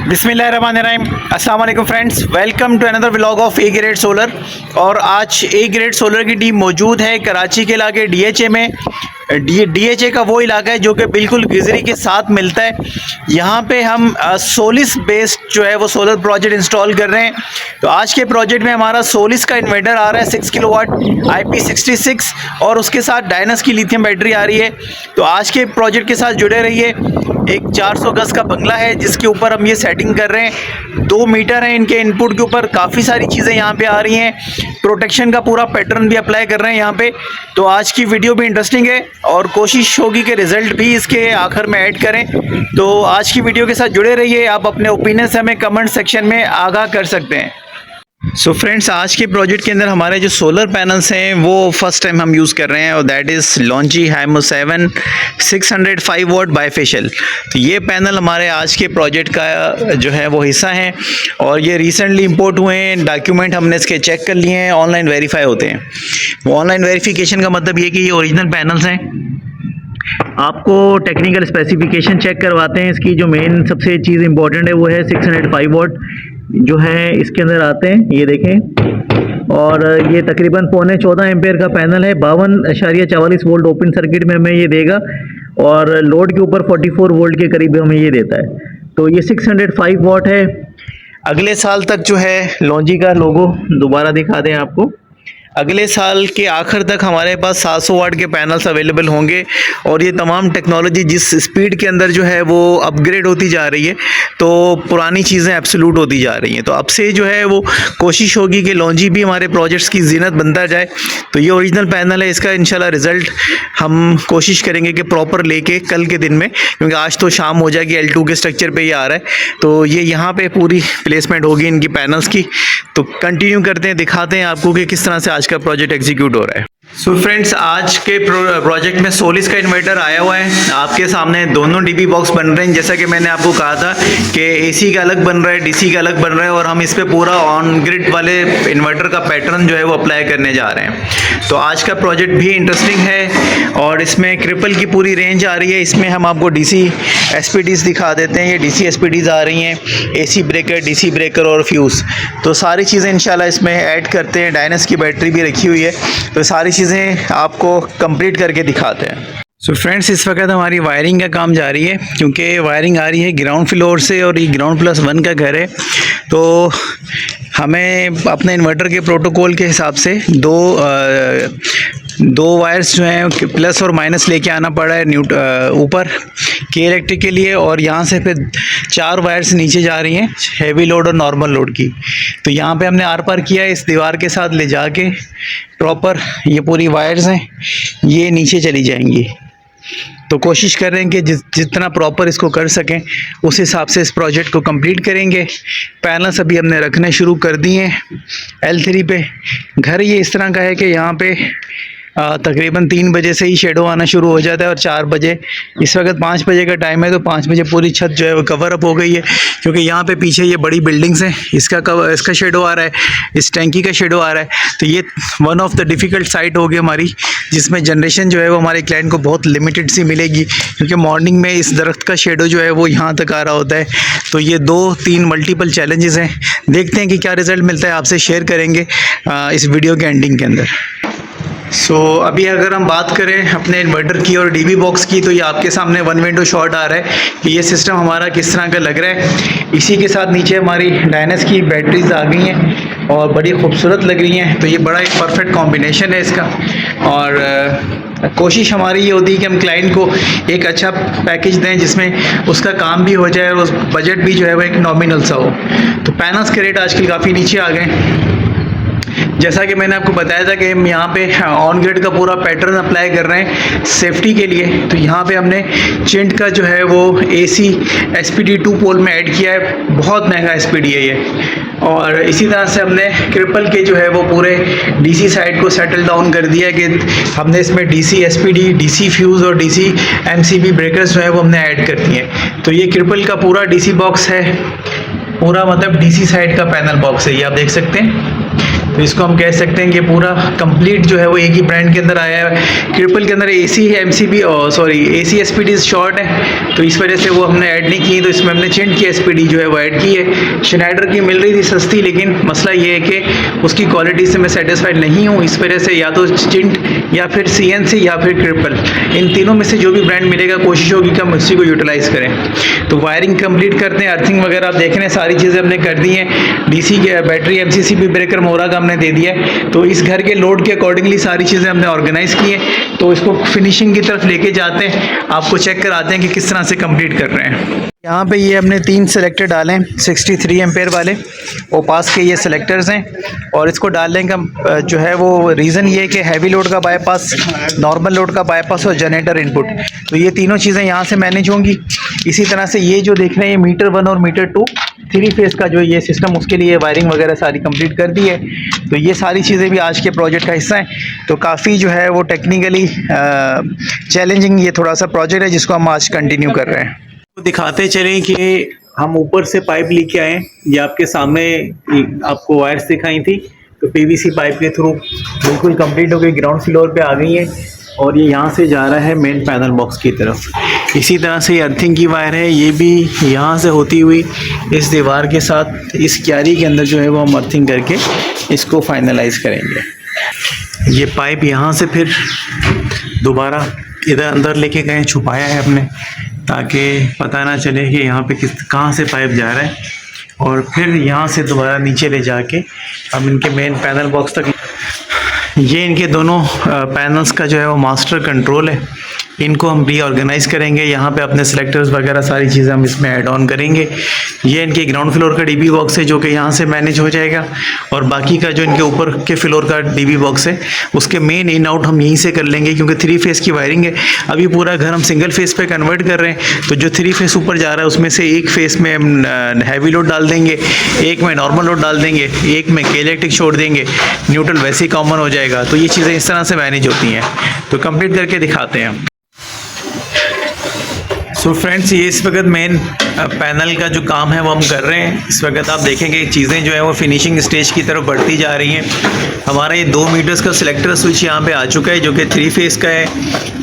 बिस्मिल्लाहिर्रहमानिर्रहीम। अस्सलाम वालेकुम friends, welcome to another vlog of A Grade Solar. और आज ए ग्रेड सोलर की टीम मौजूद है कराची के इलाके डीएचए में। डीएचए का वो इलाका है जो कि बिल्कुल गिजरी के साथ मिलता है। यहाँ पे हम सोलिस बेस्ड जो है वो सोलर प्रोजेक्ट इंस्टॉल कर रहे हैं। तो आज के प्रोजेक्ट में हमारा सोलिस का इन्वर्टर आ रहा है 6 किलोवाट IP66 और उसके साथ डायनस की लिथियम बैटरी आ रही है। तो आज के प्रोजेक्ट के साथ जुड़े रहिए। एक 400 गज का बंगला है जिसके ऊपर हम ये सेटिंग कर रहे हैं। 2 मीटर हैं इनके इनपुट के ऊपर। काफ़ी सारी चीज़ें यहाँ पे आ रही हैं। प्रोटेक्शन का पूरा पैटर्न भी अप्लाई कर रहे हैं यहाँ पे। तो आज की वीडियो भी इंटरेस्टिंग है और कोशिश होगी कि रिज़ल्ट भी इसके आखिर में ऐड करें। तो आज की वीडियो के साथ जुड़े रहिए। आप अपने ओपिनियन से हमें कमेंट सेक्शन में आगाह कर सकते हैं। सो फ्रेंड्स, आज के प्रोजेक्ट के अंदर हमारे जो सोलर पैनल्स हैं वो फर्स्ट टाइम हम यूज़ कर रहे हैं और that is Longi HiMO 7 605 watt bifacial. तो ये पैनल हमारे आज के प्रोजेक्ट का जो है वो हिस्सा है और ये रिसेंटली इंपोर्ट हुए हैं। डॉक्यूमेंट हमने इसके चेक कर लिए हैं, ऑनलाइन वेरीफाई होते हैं। वो ऑनलाइन वेरीफिकेशन का मतलब ये कि ये ओरिजिनल पैनल्स हैं। आपको टेक्निकल स्पेसिफिकेशन चेक करवाते हैं। इसकी जो मेन सबसे चीज़ इंपॉर्टेंट है वो है 605 वॉट जो है इसके अंदर आते हैं, ये देखें। और ये तकरीबन 14.5 एम्पेयर का पैनल है। 52.44 वोल्ट ओपन सर्किट में हमें ये देगा और लोड के ऊपर 44 वोल्ट के करीब हमें ये देता है। तो ये 605 वॉट है। अगले साल तक जो है लॉन्जी का लोगो दोबारा दिखा दें आपको। अगले साल के आखिर तक हमारे पास 700 वाट के पैनल्स अवेलेबल होंगे और ये तमाम टेक्नोलॉजी जिस स्पीड के अंदर जो है वो अपग्रेड होती जा रही है तो पुरानी चीज़ें एब्सोल्यूट होती जा रही हैं। तो अब से जो है वो कोशिश होगी कि लॉन्जी भी हमारे प्रोजेक्ट्स की जीनत बनता जाए। तो ये ओरिजिनल पैनल है। इसका इंशाल्लाह रिज़ल्ट हम कोशिश करेंगे कि प्रॉपर लेके कल के दिन में, क्योंकि आज तो शाम हो जाएगी, L2 के स्ट्रक्चर पे ये आ रहा है। तो ये यहाँ पे पूरी प्लेसमेंट होगी इनकी पैनल्स की। तो कंटिन्यू करते हैं, दिखाते हैं आपको कि किस तरह से आज का प्रोजेक्ट एग्जीक्यूट हो रहा है। सो फ्रेंड्स, आज के प्रोजेक्ट में सोलिस का इन्वर्टर आया हुआ है। आपके सामने दोनों डीबी बॉक्स बन रहे हैं। जैसा कि मैंने आपको कहा था कि एसी का अलग बन रहा है, डीसी का अलग बन रहा है और हम इस पे पूरा ऑन ग्रिड वाले इन्वर्टर का पैटर्न जो है वो अप्लाई करने जा रहे हैं। तो आज का प्रोजेक्ट भी इंटरेस्टिंग है और इसमें क्रिपल की पूरी रेंज आ रही है। इसमें हम आपको डीसी एसपीडीज दिखा देते हैं। ये डीसी एसपीडीज आ रही हैं, एसी ब्रेकर, डीसी ब्रेकर और फ्यूज़। तो सारी चीज़ें इंशाल्लाह इसमें ऐड करते हैं। डायनस की बैटरी भी रखी हुई है। तो सारी चीज़ें आपको कंप्लीट करके दिखाते हैं। सो फ्रेंड्स, इस वक्त हमारी वायरिंग का काम जारी है क्योंकि वायरिंग आ रही है ग्राउंड फ्लोर से और ये ग्राउंड +1 का घर है। तो हमें अपने इन्वर्टर के प्रोटोकॉल के हिसाब से दो वायर्स जो हैं प्लस और माइनस लेके आना पड़ा है ऊपर के इलेक्ट्रिक के लिए और यहाँ से फिर 4 वायर्स नीचे जा रही हैं हैवी लोड और नॉर्मल लोड की। तो यहाँ पे हमने आर पार किया है इस दीवार के साथ ले जाके प्रॉपर। ये पूरी वायर्स हैं, ये नीचे चली जाएंगी। तो कोशिश कर रहे हैं कि जितना प्रॉपर इसको कर सकें उस हिसाब से इस प्रोजेक्ट को कंप्लीट करेंगे। पैनल्स अभी हमने रखने शुरू कर दिए हैं L3 पे। घर ये इस तरह का है कि यहाँ पे तकरीबन 3 बजे से ही शेडो आना शुरू हो जाता है और 4 बजे, इस वक्त 5 बजे का टाइम है तो 5 बजे पूरी छत जो है वो कवर अप हो गई है क्योंकि यहाँ पे पीछे ये बड़ी बिल्डिंग्स हैं। इसका शेडो आ रहा है, इस टैंकी का शेडो आ रहा है। तो ये one of the difficult site होगी हमारी, जिसमें जनरेशन जो है वो हमारे क्लाइंट को बहुत लिमिटेड सी मिलेगी क्योंकि मॉर्निंग में इस दरख्त का शेडो जो है वो यहाँ तक आ रहा होता है। तो ये 2-3 मल्टीपल चैलेंजेस हैं। देखते हैं कि क्या रिज़ल्ट मिलता है, आपसे शेयर करेंगे इस वीडियो के एंडिंग के अंदर। अभी अगर हम बात करें अपने इन्वर्टर की और डीबी बॉक्स की, तो ये आपके सामने 1 विंडो शॉट आ रहा है कि ये सिस्टम हमारा किस तरह का लग रहा है। इसी के साथ नीचे हमारी डायनस की बैटरीज आ गई हैं और बड़ी खूबसूरत लग रही हैं। तो ये बड़ा एक परफेक्ट कॉम्बिनेशन है इसका और कोशिश हमारी ये होती है कि हम क्लाइंट को एक अच्छा पैकेज दें जिसमें उसका काम भी हो जाए और उस बजट भी जो है वो एक नॉमिनल सा हो। तो पैनल्स के रेट आजकल काफ़ी नीचे आ गए। जैसा कि मैंने आपको बताया था कि हम यहाँ पे ऑन ग्रिड का पूरा पैटर्न अप्लाई कर रहे हैं सेफ्टी के लिए। तो यहाँ पे हमने चिंट का जो है वो AC SPD 2 पोल में ऐड किया है। बहुत महंगा SPD है ये। और इसी तरह से हमने क्रिपल के जो है वो पूरे DC साइड को सेटल डाउन कर दिया कि हमने इसमें DC SPD, DC फ्यूज़ और DC MCB ब्रेकर्स जो है वो हमने ऐड कर दिए हैं। तो ये क्रिपल का पूरा DC बॉक्स है, पूरा मतलब DC साइड का पैनल बॉक्स है, ये आप देख सकते हैं। तो इसको हम कह सकते हैं कि पूरा कंप्लीट जो है वो एक ही ब्रांड के अंदर आया है। ट्रिपल के अंदर AC है, MCB sorry AC SPD short है, तो इस वजह से वो हमने ऐड नहीं की, तो इसमें हमने चिंट की SPD जो है वो ऐड की है। श्नाइडर की मिल रही थी सस्ती, लेकिन मसला ये है कि उसकी क्वालिटी से मैं सेटिस्फाइड नहीं हूँ, इस वजह से या तो चिंट या फिर CNC या फिर ट्रिपल, इन तीनों में से जो भी ब्रांड मिलेगा कोशिश होगी कि हम उसी को यूटिलाइज़ करें। तो वायरिंग कंप्लीट करते हैं, अर्थिंग वगैरह आप देख रहे हैं सारी चीज़ें हमने कर दी हैं। DC के बैटरी MCCB ब्रेकर मोरा का हमने दे दिया है। तो इस घर के लोड के अकॉर्डिंगली सारी चीज़ें हमने ऑर्गेनाइज की है। तो इसको फिनिशिंग की तरफ लेके जाते हैं, आपको चेक कराते हैं कि किस तरह से कंप्लीट कर रहे हैं। यहाँ पे ये हमने 3 सेलेक्टर डाले हैं 63 एम्पेयर वाले, ओपास के ये सेलेक्टर्स हैं। और इसको डालने का जो है वो रीज़न ये है कि हैवी लोड का बाईपास, नॉर्मल लोड का बाईपास और जनरेटर इनपुट, तो ये तीनों चीज़ें यहाँ से मैनेज होंगी। इसी तरह से ये जो देख रहे हैं मीटर 1 और मीटर 2 3 फेज़ का जो ये सिस्टम, उसके लिए वायरिंग वगैरह सारी कंप्लीट कर दी है। तो ये सारी चीज़ें भी आज के प्रोजेक्ट का हिस्सा हैं। तो काफ़ी जो है वो टेक्निकली चैलेंजिंग ये थोड़ा सा प्रोजेक्ट है जिसको हम आज कंटिन्यू कर रहे हैं। तो दिखाते चलें कि हम ऊपर से पाइप लेके आए, ये आपके सामने आपको वायर्स दिखाई थी, तो PVC पाइप के थ्रू बिल्कुल कंप्लीट हो गई, ग्राउंड फ्लोर पे आ गई है और ये यहाँ से जा रहा है मेन पैनल बॉक्स की तरफ। इसी तरह से अर्थिंग की वायर है, ये भी यहाँ से होती हुई इस दीवार के साथ इस क्यारी के अंदर जो है वो हम अर्थिंग करके इसको फाइनलाइज करेंगे। ये पाइप यहाँ से फिर दोबारा इधर अंदर लेके गए, छुपाया है हमने ताकि पता ना चले कि यहाँ पे कहाँ से पाइप जा रहा है, और फिर यहाँ से दोबारा नीचे ले जाके हम इनके मेन पैनल बॉक्स तक। ये इनके दोनों पैनल्स का जो है वो मास्टर कंट्रोल है, इनको हम रीऑर्गेनाइज करेंगे। यहाँ पे अपने सेलेक्टर्स वगैरह सारी चीज़ें हम इसमें ऐड ऑन करेंगे। ये इनके ग्राउंड फ्लोर का DB बॉक्स है जो कि यहाँ से मैनेज हो जाएगा, और बाकी का जो इनके ऊपर के फ्लोर का DB बॉक्स है उसके मेन इन आउट हम यहीं से कर लेंगे, क्योंकि 3 फेज़ की वायरिंग है। अभी पूरा घर हम सिंगल फेज़ पे कन्वर्ट कर रहे हैं, तो जो 3 फेज़ ऊपर जा रहा है उसमें से एक फेज़ में हम हैवी लोड डाल देंगे, एक में नॉर्मल लोड डाल देंगे, एक में के इलेक्ट्रिक छोड़ देंगे, न्यूट्रल वैसे ही कॉमन हो जाएगा। तो ये चीज़ें इस तरह से मैनेज होती हैं। तो कंप्लीट करके दिखाते हैं हम। सो फ्रेंड्स, ये इस वक्त मेन पैनल का जो काम है वो हम कर रहे हैं। इस वक्त आप देखेंगे चीज़ें जो है वो फिनिशिंग स्टेज की तरफ बढ़ती जा रही हैं। हमारा ये 2 मीटर्स का सिलेक्टर स्विच यहाँ पे आ चुका है जो कि 3 फेज़ का है,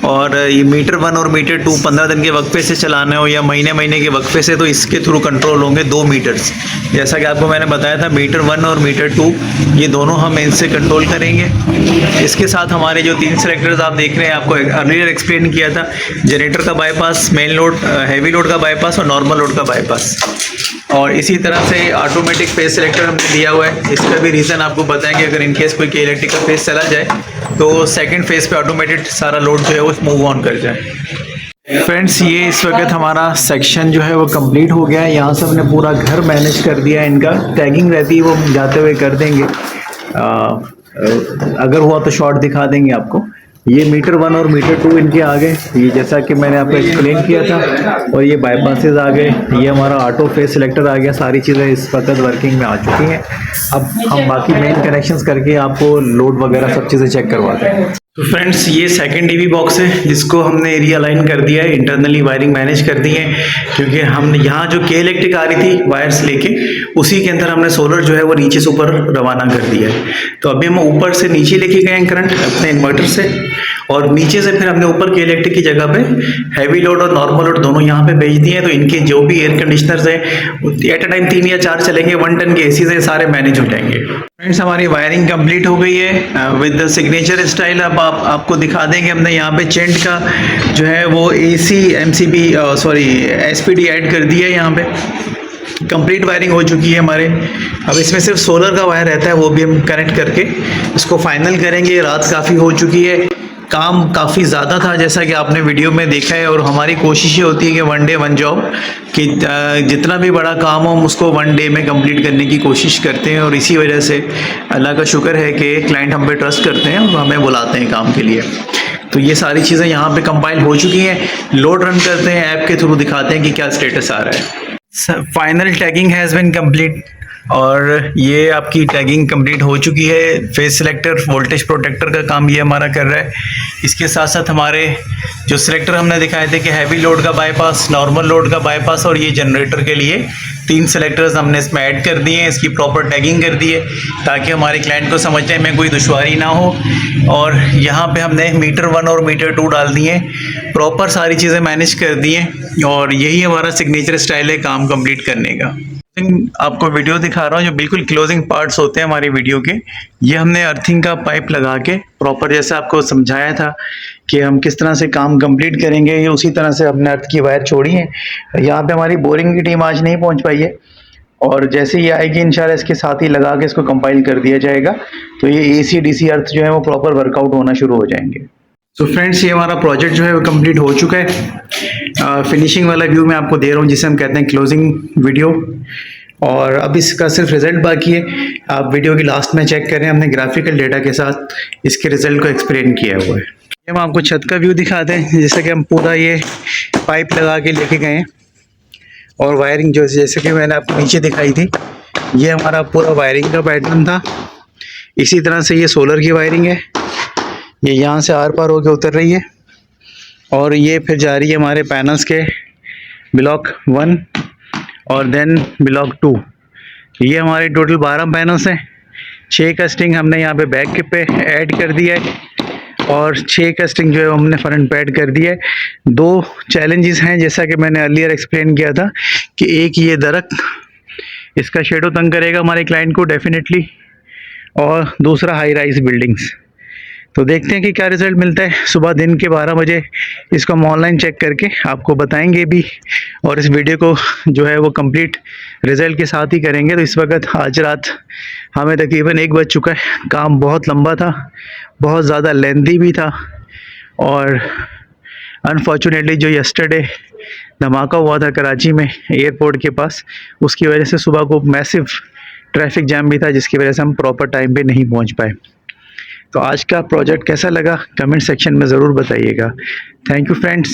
और ये मीटर 1 और मीटर 2 15 दिन के वक्फे से चलाना हो या महीने के वक्फे से, तो इसके थ्रू कंट्रोल होंगे 2 मीटर्स। जैसा कि आपको मैंने बताया था, मीटर 1 और मीटर 2 ये दोनों हम इनसे कंट्रोल करेंगे। इसके साथ हमारे जो 3 सेलेक्टर्स आप देख रहे हैं, आपको अर्लियर एक्सप्लेन किया था, जनरेटर का bypass, main load heavy load का बाईपास और नॉर्मल लोड का बाईपास। और इसी तरह से ऑटोमेटिक फेस सेलेक्टर हमने दिया हुआ है। इसका भी रीज़न आपको बताएं कि अगर इनकेस कोई इलेक्ट्रिकल फेस चला जाए तो सेकंड फेस पे ऑटोमेटेड सारा लोड जो है वो मूव ऑन कर जाए। फ्रेंड्स, ये इस वक्त हमारा सेक्शन जो है वो कंप्लीट हो गया है। यहाँ से हमने पूरा घर मैनेज कर दिया है। इनका टैगिंग रहती है वो जाते हुए कर देंगे, अगर हुआ तो शॉर्ट दिखा देंगे आपको। ये मीटर 1 और मीटर 2 इनके आ गए, ये जैसा कि मैंने आपको एक्सप्लेन किया था, और ये बाईपासेस आ गए। ये हमारा ऑटो फेस सिलेक्टर आ गया। सारी चीज़ें इस वक्त वर्किंग में आ चुकी हैं। अब हम बाकी मेन कनेक्शंस करके आपको लोड वगैरह सब चीज़ें चेक करवाते हैं। तो फ्रेंड्स, ये सेकंड DB बॉक्स है जिसको हमने रीअलाइन कर दिया है, इंटरनली वायरिंग मैनेज कर दी है, क्योंकि हमने यहाँ जो के इलेक्ट्रिक आ रही थी वायर्स लेके, उसी के अंदर हमने सोलर जो है वो नीचे से ऊपर रवाना कर दिया है। तो अभी हम ऊपर से नीचे लेके गए हैं करंट अपने इन्वर्टर से, और नीचे से फिर हमने ऊपर के इलेक्ट्रिक की जगह पे हैवी लोड और नॉर्मल लोड दोनों यहाँ पे भेज दिए हैं। तो इनके जो भी एयर कंडीशनर्स हैं एट अ टाइम 3 या 4 चलेंगे, 1 टन के AC से सारे मैनेज हो जाएंगे। फ्रेंड्स, हमारी वायरिंग कंप्लीट हो गई है विद द सिग्नेचर स्टाइल। अब आपको दिखा देंगे हमने यहाँ पे चेंट का जो है वो AC MCB SPD ऐड कर दिया है। यहाँ पे कंप्लीट वायरिंग हो चुकी है हमारे। अब इसमें सिर्फ सोलर का वायर रहता है, वो भी हम कनेक्ट करके इसको फाइनल करेंगे। रात काफ़ी हो चुकी है, काम काफ़ी ज़्यादा था जैसा कि आपने वीडियो में देखा है, और हमारी कोशिश ये होती है कि 1 डे 1 जॉब, कि जितना भी बड़ा काम हो हम उसको 1 डे में कंप्लीट करने की कोशिश करते हैं। और इसी वजह से अल्लाह का शुक्र है कि क्लाइंट हम पे ट्रस्ट करते हैं और हमें बुलाते हैं काम के लिए। तो ये सारी चीज़ें यहाँ पे कंपाइल हो चुकी हैं। लोड रन करते हैं, ऐप के थ्रू दिखाते हैं कि क्या स्टेटस आ रहा है। Final tagging has been complete. और ये आपकी टैगिंग कंप्लीट हो चुकी है। फेस सिलेक्टर, वोल्टेज प्रोटेक्टर का काम ये हमारा कर रहा है। इसके साथ साथ हमारे जो सिलेक्टर हमने दिखाए थे कि हैवी लोड का बाईपास, नॉर्मल लोड का बाईपास और ये जनरेटर के लिए 3 सिलेक्टर्स हमने इसमें ऐड कर दिए हैं। इसकी प्रॉपर टैगिंग कर दी है ताकि हमारे क्लाइंट को समझने में कोई दुश्वारी ना हो। और यहाँ पे हमने मीटर 1 और मीटर 2 डाल दिए, प्रॉपर सारी चीज़ें मैनेज कर दी हैं और यही हमारा सिग्नेचर स्टाइल है काम कंप्लीट करने का। आपको वीडियो दिखा रहा हूँ जो बिल्कुल क्लोजिंग पार्ट्स होते हैं हमारी वीडियो के। ये हमने अर्थिंग का पाइप लगा के प्रॉपर जैसे आपको समझाया था कि हम किस तरह से काम कंप्लीट करेंगे, ये उसी तरह से हमने अर्थ की वायर छोड़ी है। यहाँ पे हमारी बोरिंग की टीम आज नहीं पहुँच पाई है और जैसे ये आएगी इंशाल्लाह इसके साथ ही लगा के इसको कंपाइल कर दिया जाएगा, तो ये AC DC अर्थ जो है वो प्रॉपर वर्कआउट होना शुरू हो जाएंगे। तो फ्रेंड्स, ये हमारा प्रोजेक्ट जो है वो कंप्लीट हो चुका है। फिनिशिंग वाला व्यू मैं आपको दे रहा हूँ जिसे हम कहते हैं क्लोजिंग वीडियो, और अब इसका सिर्फ रिजल्ट बाकी है। आप वीडियो की लास्ट में चेक करें, हमने ग्राफिकल डेटा के साथ इसके रिजल्ट को एक्सप्लेन किया हुआ है। हम आपको छत का व्यू दिखाते हैं, जैसे कि हम पूरा ये पाइप लगा के लेके गए हैं और वायरिंग जो जैसे कि मैंने आपको नीचे दिखाई थी, ये हमारा पूरा वायरिंग का पैटर्न था। इसी तरह से ये सोलर की वायरिंग है, ये यहाँ से आर पार होकर उतर रही है और ये फिर जा रही है हमारे पैनल्स के ब्लॉक 1 और देन ब्लॉक 2। ये हमारे टोटल 12 पैनल्स हैं। 6 का स्ट्रिंग हमने यहाँ पे बैक पे ऐड कर दिया है और 6 का स्ट्रिंग जो है हमने फ्रंट पे ऐड कर दिया है। 2 चैलेंजेस हैं जैसा कि मैंने अर्लियर एक्सप्लेन किया था कि एक ये दरख्त, इसका शेडो तंग करेगा हमारे क्लाइंट को डेफिनेटली, और दूसरा हाई राइज बिल्डिंग्स। तो देखते हैं कि क्या रिज़ल्ट मिलता है। सुबह दिन के 12 बजे इसको हम ऑनलाइन चेक करके आपको बताएंगे भी, और इस वीडियो को जो है वो कंप्लीट रिज़ल्ट के साथ ही करेंगे। तो इस वक्त आज रात हमें तकरीबन 1 बज चुका है। काम बहुत लंबा था, बहुत ज़्यादा लेंथी भी था, और अनफॉर्चुनेटली जो यस्टरडे धमाका हुआ था कराची में एयरपोर्ट के पास, उसकी वजह से सुबह को मैसिव ट्रैफिक जैम भी था, जिसकी वजह से हम प्रॉपर टाइम पे नहीं पहुंच पाए। तो आज का प्रोजेक्ट कैसा लगा कमेंट सेक्शन में ज़रूर बताइएगा। Thank you friends.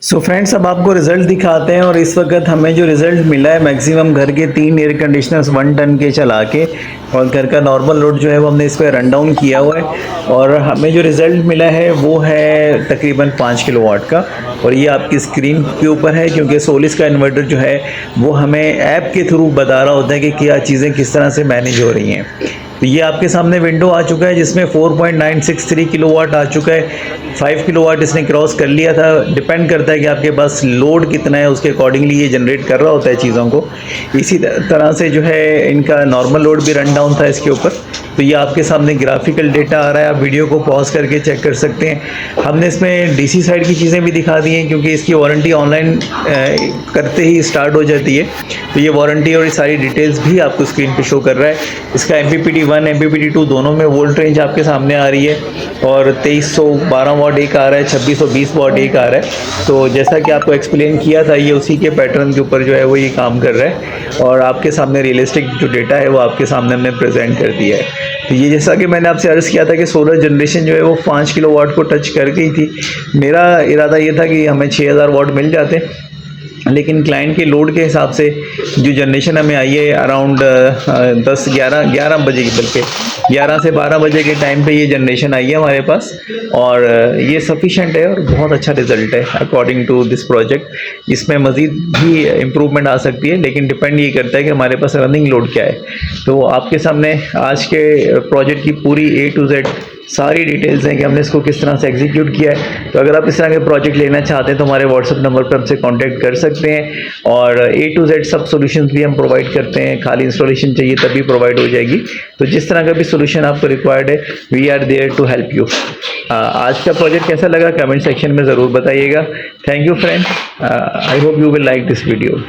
So friends, अब आपको रिज़ल्ट दिखाते हैं, और इस वक्त हमें जो रिज़ल्ट मिला है मैक्सिमम घर के 3 एयर कंडीशनर्स 1 टन के चला के, और घर का नॉर्मल लोड जो है वो हमने इस पर रन डाउन किया हुआ है, और हमें जो रिज़ल्ट मिला है वो है तकरीबन 5 किलोवाट का। और ये आपकी स्क्रीन के ऊपर है क्योंकि सोलिस का इन्वर्टर जो है वो हमें ऐप के थ्रू बता रहा होता है कि क्या चीज़ें किस तरह से मैनेज हो रही हैं। तो ये आपके सामने विंडो आ चुका है जिसमें 4.963 किलोवाट आ चुका है। 5 किलोवाट इसने क्रॉस कर लिया था। डिपेंड करता है कि आपके पास लोड कितना है, उसके अकॉर्डिंगली ये जनरेट कर रहा होता है चीज़ों को। इसी तरह से जो है इनका नॉर्मल लोड भी रन डाउन था इसके ऊपर। तो ये आपके सामने ग्राफिकल डेटा आ रहा है, आप वीडियो को पॉज करके चेक कर सकते हैं। हमने इसमें DC साइड की चीज़ें भी दिखा दी हैं क्योंकि इसकी वारंटी ऑनलाइन करते ही स्टार्ट हो जाती है। तो ये वारंटी और ये सारी डिटेल्स भी आपको स्क्रीन पे शो कर रहा है। इसका MPPT 1 MPPT 2 दोनों में वोल्ट रेंज आपके सामने आ रही है, और 2312 वाट एक आ रहा है, 2620 वाट एक आ रहा है। तो जैसा कि आपको एक्सप्लेन किया था, ये उसी के पैटर्न के ऊपर जो है वो ये काम कर रहा है, और आपके सामने रियलिस्टिक जो डेटा है वो आपके सामने हमने प्रेजेंट कर दिया है। तो ये जैसा कि मैंने आपसे अर्ज़ किया था कि सोलर जनरेशन जो है वो 5 किलोवाट को टच कर गई थी। मेरा इरादा ये था कि हमें 6000 वाट मिल जाते, लेकिन क्लाइंट के लोड के हिसाब से जो जनरेशन हमें आई है अराउंड 11 बजे की, बल्कि 11 से 12 बजे के टाइम पे ये जनरेशन आई है हमारे पास, और ये सफिशेंट है और बहुत अच्छा रिज़ल्ट है अकॉर्डिंग टू दिस प्रोजेक्ट। इसमें मज़ीद भी इम्प्रूवमेंट आ सकती है, लेकिन डिपेंड ये करता है कि हमारे पास रनिंग लोड क्या है। तो आपके सामने आज के प्रोजेक्ट की पूरी A to Z सारी डिटेल्स हैं कि हमने इसको किस तरह से एग्जीक्यूट किया है। तो अगर आप इस तरह के प्रोजेक्ट लेना चाहते हैं तो हमारे व्हाट्सएप नंबर पर हमसे कांटेक्ट कर सकते हैं, और A to Z सब सॉल्यूशंस भी हम प्रोवाइड करते हैं। खाली इंस्टॉलेशन चाहिए तभी प्रोवाइड हो जाएगी। तो जिस तरह का भी सॉल्यूशन आपको रिक्वायर्ड है, we are there to help you. आज का प्रोजेक्ट कैसा लगा कमेंट सेक्शन में ज़रूर बताइएगा। Thank you friend, I hope you will like this video.